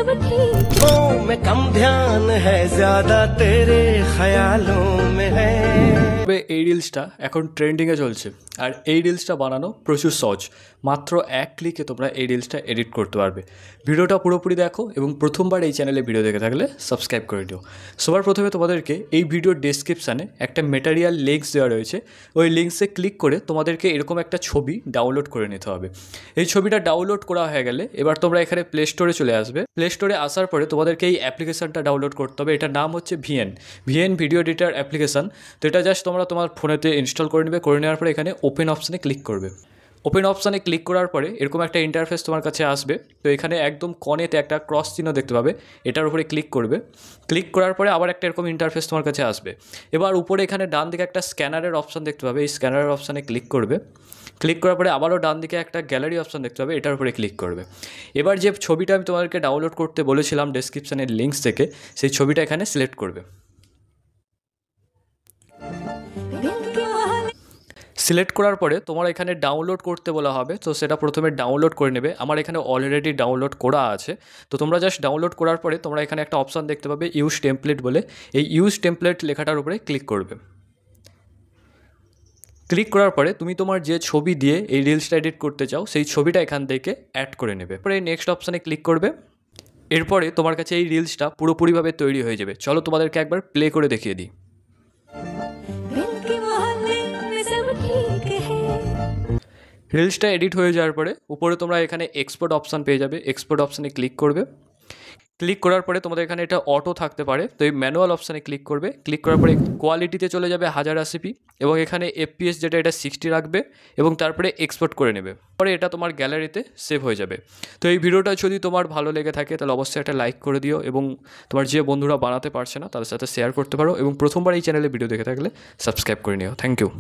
सब ठीक। ओ मैं कम ध्यान है ज्यादा तेरे ख्यालों में है। তবে এই রিলসটা এখন ট্রেন্ডিংয়ে চলছে আর এই রিলসটা বানানো প্রচুর সহজ। মাত্র এক ক্লিকে তোমরা এই রিলসটা এডিট করতে পারবে। ভিডিওটা পুরোপুরি দেখো এবং প্রথমবার এই চ্যানেলে ভিডিও দেখে থাকলে সাবস্ক্রাইব করে দিও। সবার প্রথমে তোমাদেরকে এই ভিডিওর ডেসক্রিপশানে একটা ম্যাটেরিয়াল লিঙ্কস দেওয়া রয়েছে, ওই লিঙ্কসে ক্লিক করে তোমাদেরকে এরকম একটা ছবি ডাউনলোড করে নিতে হবে। এই ছবিটা ডাউনলোড করা হয়ে গেলে এবার তোমরা এখানে প্লে স্টোরে চলে আসবে। প্লে স্টোরে আসার পরে তোমাদেরকে এই অ্যাপ্লিকেশানটা ডাউনলোড করতে হবে। এটার নাম হচ্ছে ভিএন ভিডিও এডিটার অ্যাপ্লিকেশান। তো এটা জাস্ট তোমরা তোমার ফোনেতে ইনস্টল করে নেবে। করে নেওয়ার পরে এখানে ওপেন অপশানে ক্লিক করবে। ওপেন অপশানে ক্লিক করার পরে এরকম একটা ইন্টারফেস তোমার কাছে আসবে। তো এখানে একদম কনেতে একটা ক্রস চিহ্ন দেখতে পাবে, এটার উপরে ক্লিক করবে। ক্লিক করার পরে আবার একটা এরকম ইন্টারফেস তোমার কাছে আসবে। এবার উপরে এখানে ডান দিকে একটা স্ক্যানারের অপশান দেখতে পাবে, এই স্ক্যানারের অপশানে ক্লিক করবে। ক্লিক করার পরে আবারও ডান দিকে একটা গ্যালারি অপশান দেখতে পাবে, এটার উপরে ক্লিক করবে। এবার যে ছবিটা আমি তোমাদেরকে ডাউনলোড করতে বলেছিলাম ডেসক্রিপশানের লিঙ্কস থেকে, সেই ছবিটা এখানে সিলেক্ট করবে। সিলেক্ট করার পরে তোমার এখানে ডাউনলোড করতে বলা হবে, তো সেটা প্রথমে ডাউনলোড করে নেবে। আমার এখানে অলরেডি ডাউনলোড করা আছে। তো তোমরা জাস্ট ডাউনলোড করার পরে তোমরা এখানে একটা অপশান দেখতে পাবে ইউজ টেমপ্লেট বলে, এই ইউজ টেমপ্লেট লেখাটার উপরে ক্লিক করবে। ক্লিক করার পরে তুমি তোমার যে ছবি দিয়ে এই রিলসটা এডিট করতে চাও সেই ছবিটা এখান থেকে অ্যাড করে নেবে। পরে নেক্সট অপশানে ক্লিক করবে। এরপরে তোমার কাছে এই রিলসটা পুরোপুরিভাবে তৈরি হয়ে যাবে। চলো তোমাদেরকে একবার প্লে করে দেখিয়ে দিই। রিলসটা এডিট হয়ে যাওয়ার পরে উপরে তোমরা এখানে এক্সপোর্ট অপশান পেয়ে যাবে। এক্সপোর্ট অপশানে ক্লিক করবে। ক্লিক করার পরে তোমাদের এখানে এটা অটো থাকতে পারে, তো এই ম্যানুয়াল অপশানে ক্লিক করবে। ক্লিক করার পরে কোয়ালিটিতে চলে যাবে 1080p এবং এখানে এফপিএস যেটা এটা 60 রাখবে এবং তারপরে এক্সপোর্ট করে নেবে। পরে এটা তোমার গ্যালারিতে সেভ হয়ে যাবে। তো এই ভিডিওটা যদি তোমার ভালো লেগে থাকে তাহলে অবশ্যই একটা লাইক করে দিও এবং তোমার যে বন্ধুরা বানাতে পারছে না তাদের সাথে শেয়ার করতে পারো এবং প্রথমবার এই চ্যানেলে ভিডিও দেখে থাকলে সাবস্ক্রাইব করে নিও। Thank you.